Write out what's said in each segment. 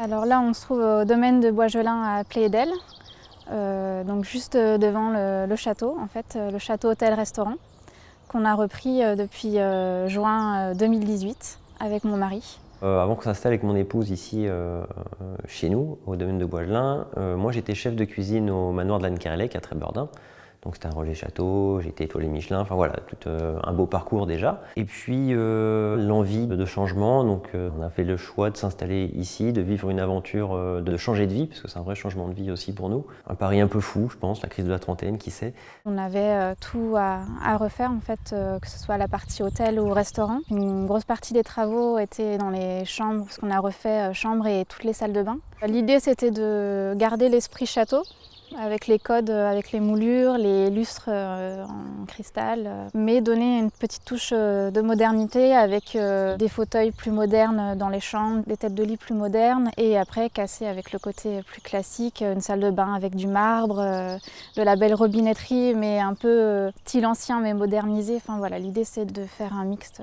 Alors là, on se trouve au domaine de Boisgelin à Plédel, donc juste devant le château, en fait, le château hôtel-restaurant, qu'on a repris depuis juin 2018 avec mon mari. Avant qu'on s'installe avec mon épouse ici chez nous, au domaine de Boisgelin, moi j'étais chef de cuisine au manoir de l'Anne-Kerlec à Trébeurdin. Donc c'était un relais château, j'ai été étoilé Michelin, enfin voilà, tout un beau parcours déjà. Et puis l'envie de changement, donc on a fait le choix de s'installer ici, de vivre une aventure, de changer de vie, parce que c'est un vrai changement de vie aussi pour nous. Un pari un peu fou, je pense, la crise de la trentaine, qui sait. On avait tout à refaire en fait, que ce soit la partie hôtel ou restaurant. Une grosse partie des travaux était dans les chambres, parce qu'on a refait chambres et toutes les salles de bain. L'idée c'était de garder l'esprit château, avec les codes, avec les moulures, les lustres en cristal, mais donner une petite touche de modernité avec des fauteuils plus modernes dans les chambres, des têtes de lit plus modernes, et après casser avec le côté plus classique, une salle de bain avec du marbre, de la belle robinetterie, mais un peu style ancien mais modernisé. Enfin voilà, l'idée c'est de faire un mixte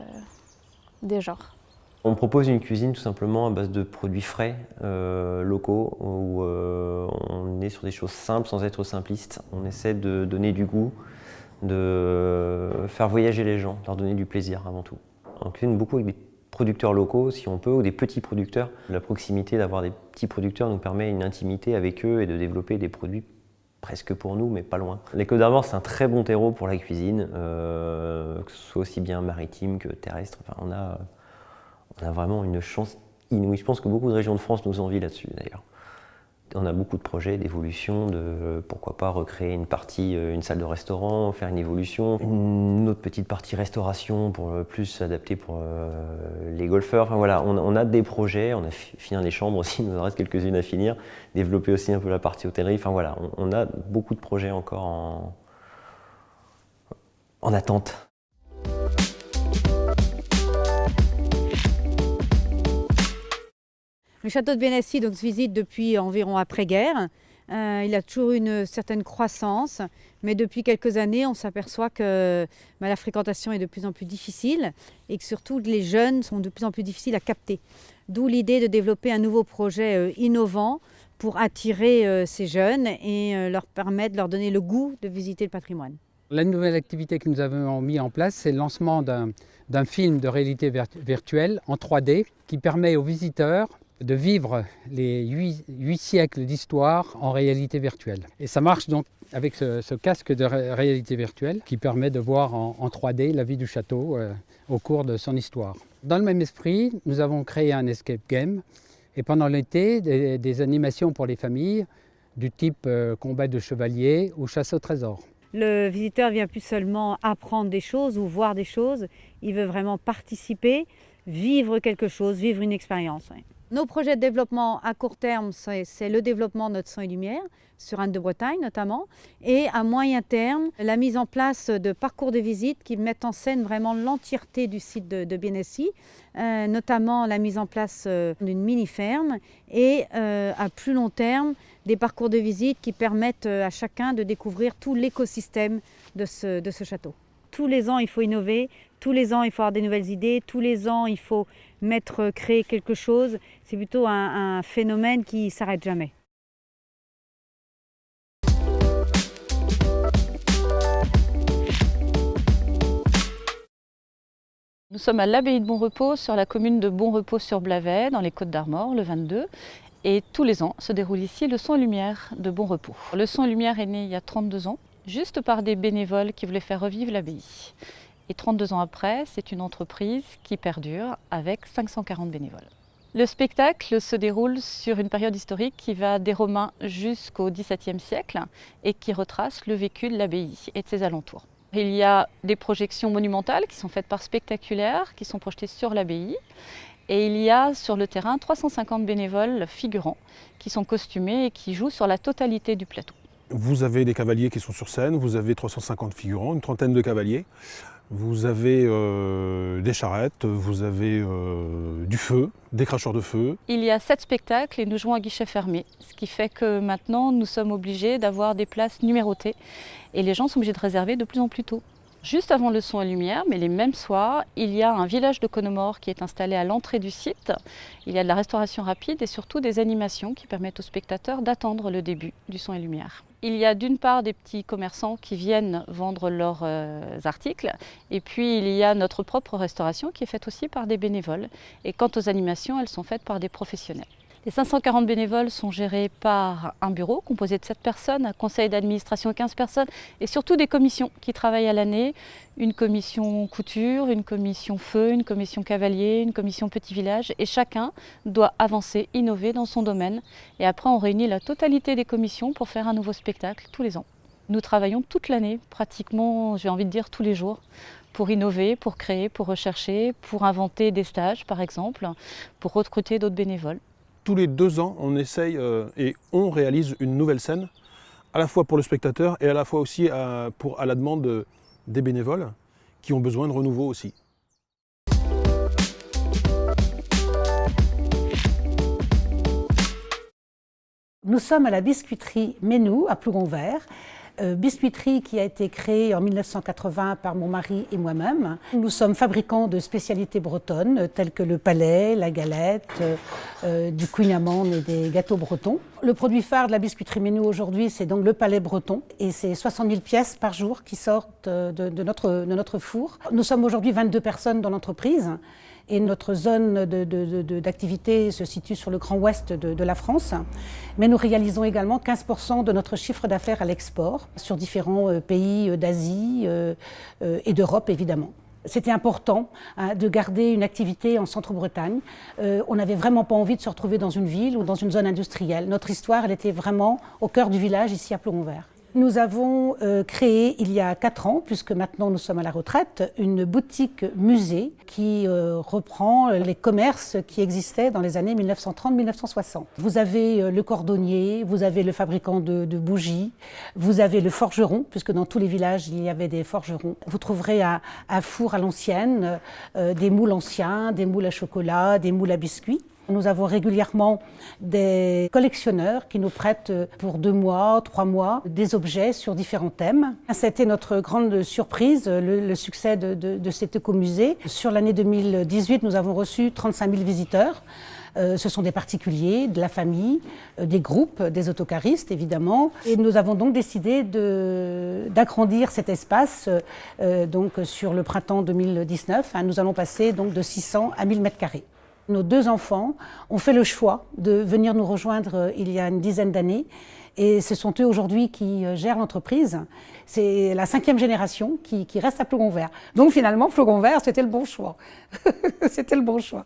des genres. On propose une cuisine tout simplement à base de produits frais, locaux, où on est sur des choses simples sans être simpliste. On essaie de donner du goût, de faire voyager les gens, de leur donner du plaisir avant tout. On cuisine beaucoup avec des producteurs locaux si on peut, ou des petits producteurs. La proximité d'avoir des petits producteurs nous permet une intimité avec eux et de développer des produits presque pour nous, mais pas loin. Les Côtes d'Armor, c'est un très bon terreau pour la cuisine, que ce soit aussi bien maritime que terrestre. Enfin, on a vraiment une chance inouïe. Je pense que beaucoup de régions de France nous envient là-dessus d'ailleurs. On a beaucoup de projets d'évolution, de pourquoi pas recréer une partie, une salle de restaurant, faire une évolution, une autre petite partie restauration pour plus s'adapter pour les golfeurs. Enfin voilà, on a des projets, on a fini les chambres aussi, il nous en reste quelques-unes à finir, développer aussi un peu la partie hôtellerie. Enfin voilà, on a beaucoup de projets encore en attente. Le château de Biennesi donc, se visite depuis environ après-guerre. Il a toujours une certaine croissance, mais depuis quelques années, on s'aperçoit que la fréquentation est de plus en plus difficile et que surtout les jeunes sont de plus en plus difficiles à capter. D'où l'idée de développer un nouveau projet innovant pour attirer ces jeunes et leur permettre de leur donner le goût de visiter le patrimoine. La nouvelle activité que nous avons mis en place, c'est le lancement d'un film de réalité virtuelle en 3D qui permet aux visiteurs de vivre les 8 siècles d'histoire en réalité virtuelle. Et ça marche donc avec ce casque de réalité virtuelle qui permet de voir en 3D la vie du château au cours de son histoire. Dans le même esprit, nous avons créé un escape game et pendant l'été, des animations pour les familles du type combat de chevaliers ou chasse au trésor. Le visiteur vient plus seulement apprendre des choses ou voir des choses, il veut vraiment participer, vivre quelque chose, vivre une expérience. Oui. Nos projets de développement à court terme, c'est le développement de notre son et lumière, sur Anne de Bretagne notamment, et à moyen terme, la mise en place de parcours de visite qui mettent en scène vraiment l'entièreté du site de Biennesi, notamment la mise en place d'une mini-ferme et à plus long terme, des parcours de visite qui permettent à chacun de découvrir tout l'écosystème de ce château. Tous les ans, il faut innover, tous les ans, il faut avoir des nouvelles idées, tous les ans, il faut créer quelque chose. C'est plutôt un phénomène qui ne s'arrête jamais. Nous sommes à l'abbaye de Bonrepos, sur la commune de Bonrepos-sur-Blavet, dans les Côtes d'Armor, le 22. Et tous les ans se déroule ici le Son et Lumière de Bonrepos. Le Son et Lumière est né il y a 32 ans, juste par des bénévoles qui voulaient faire revivre l'abbaye. Et 32 ans après, c'est une entreprise qui perdure avec 540 bénévoles. Le spectacle se déroule sur une période historique qui va des Romains jusqu'au XVIIe siècle et qui retrace le vécu de l'abbaye et de ses alentours. Il y a des projections monumentales qui sont faites par spectaculaires, qui sont projetées sur l'abbaye. Et il y a sur le terrain 350 bénévoles figurants qui sont costumés et qui jouent sur la totalité du plateau. Vous avez des cavaliers qui sont sur scène, vous avez 350 figurants, une trentaine de cavaliers. Vous avez des charrettes, vous avez du feu, des cracheurs de feu. Il y a 7 spectacles et nous jouons à guichet fermé, ce qui fait que maintenant nous sommes obligés d'avoir des places numérotées et les gens sont obligés de réserver de plus en plus tôt. Juste avant le son et lumière, mais les mêmes soirs, il y a un village de Connemore qui est installé à l'entrée du site. Il y a de la restauration rapide et surtout des animations qui permettent aux spectateurs d'attendre le début du son et lumière. Il y a d'une part des petits commerçants qui viennent vendre leurs articles et puis il y a notre propre restauration qui est faite aussi par des bénévoles. Et quant aux animations, elles sont faites par des professionnels. Les 540 bénévoles sont gérés par un bureau composé de 7 personnes, un conseil d'administration 15 personnes et surtout des commissions qui travaillent à l'année. Une commission couture, une commission feu, une commission cavalier, une commission petit village et chacun doit avancer, innover dans son domaine. Et après on réunit la totalité des commissions pour faire un nouveau spectacle tous les ans. Nous travaillons toute l'année, pratiquement, j'ai envie de dire tous les jours, pour innover, pour créer, pour rechercher, pour inventer des stages par exemple, pour recruter d'autres bénévoles. Tous les 2 ans, on essaye et on réalise une nouvelle scène, à la fois pour le spectateur et à la fois aussi à la demande des bénévoles qui ont besoin de renouveau aussi. Nous sommes à la biscuiterie Ménou à Plougonvert. Biscuiterie qui a été créée en 1980 par mon mari et moi-même. Nous sommes fabricants de spécialités bretonnes telles que le palais, la galette, du kouign-amann et des gâteaux bretons. Le produit phare de la biscuiterie Ménou aujourd'hui, c'est donc le palais breton et c'est 60 000 pièces par jour qui sortent de notre four. Nous sommes aujourd'hui 22 personnes dans l'entreprise. Et notre zone d'activité se situe sur le Grand Ouest de la France. Mais nous réalisons également 15% de notre chiffre d'affaires à l'export sur différents pays d'Asie et d'Europe évidemment. C'était important de garder une activité en Centre-Bretagne. On n'avait vraiment pas envie de se retrouver dans une ville ou dans une zone industrielle. Notre histoire, elle était vraiment au cœur du village ici à Plougonvert. Nous avons créé il y a 4 ans, puisque maintenant nous sommes à la retraite, une boutique musée qui reprend les commerces qui existaient dans les années 1930-1960. Vous avez le cordonnier, vous avez le fabricant de bougies, vous avez le forgeron, puisque dans tous les villages il y avait des forgerons. Vous trouverez un four à l'ancienne, des moules anciens, des moules à chocolat, des moules à biscuits. Nous avons régulièrement des collectionneurs qui nous prêtent pour 2 mois, 3 mois des objets sur différents thèmes. C'était notre grande surprise, le succès de cet écomusée. Sur l'année 2018, nous avons reçu 35 000 visiteurs. Ce sont des particuliers, de la famille, des groupes, des autocaristes évidemment. Et nous avons donc décidé d'agrandir cet espace donc sur le printemps 2019. Nous allons passer donc de 600 à 1000 mètres carrés. Nos 2 enfants ont fait le choix de venir nous rejoindre il y a une dizaine d'années et ce sont eux aujourd'hui qui gèrent l'entreprise. C'est la 5e génération qui reste à Plougonvert. Donc finalement, Plougonvert, c'était le bon choix. C'était le bon choix.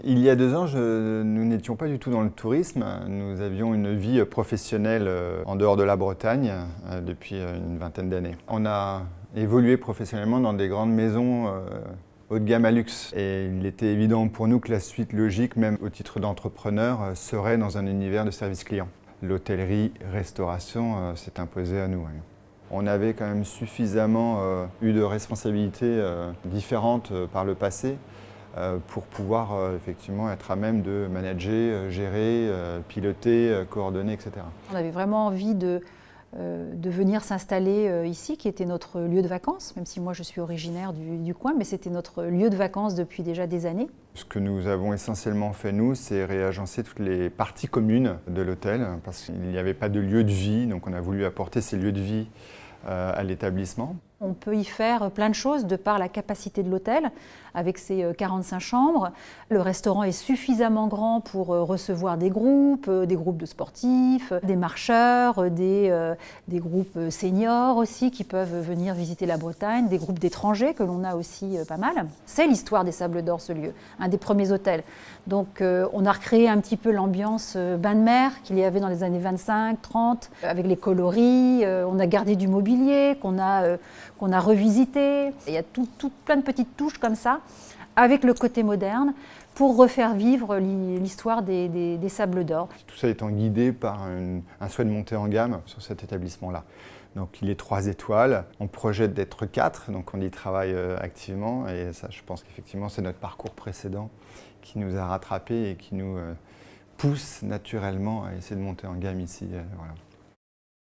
Il y a 2 ans, nous n'étions pas du tout dans le tourisme. Nous avions une vie professionnelle en dehors de la Bretagne depuis une vingtaine d'années. On a évolué professionnellement dans des grandes maisons haut de gamme à luxe. Et il était évident pour nous que la suite logique, même au titre d'entrepreneur, serait dans un univers de service client. L'hôtellerie, restauration s'est imposée à nous. On avait quand même suffisamment eu de responsabilités différentes par le passé pour pouvoir effectivement être à même de manager, gérer, piloter, coordonner, etc. On avait vraiment envie de venir s'installer ici, qui était notre lieu de vacances, même si moi je suis originaire du coin, mais c'était notre lieu de vacances depuis déjà des années. Ce que nous avons essentiellement fait, nous, c'est réagencer toutes les parties communes de l'hôtel, parce qu'il n'y avait pas de lieu de vie, donc on a voulu apporter ces lieux de vie à l'établissement. On peut y faire plein de choses de par la capacité de l'hôtel, avec ses 45 chambres. Le restaurant est suffisamment grand pour recevoir des groupes de sportifs, des marcheurs, des groupes seniors aussi qui peuvent venir visiter la Bretagne, des groupes d'étrangers que l'on a aussi pas mal. C'est l'histoire des Sables d'Or, ce lieu, un des premiers hôtels. Donc on a recréé un petit peu l'ambiance bain de mer qu'il y avait dans les années 25, 30, avec les coloris. On a gardé du mobilier qu'on a revisité. Il y a plein de petites touches comme ça, avec le côté moderne, pour refaire vivre l'histoire des Sables d'Or. Tout ça étant guidé par un souhait de monter en gamme sur cet établissement-là. Donc il est 3 étoiles, on projette d'être 4, donc on y travaille activement et ça je pense qu'effectivement c'est notre parcours précédent qui nous a rattrapés et qui nous pousse naturellement à essayer de monter en gamme ici. Voilà.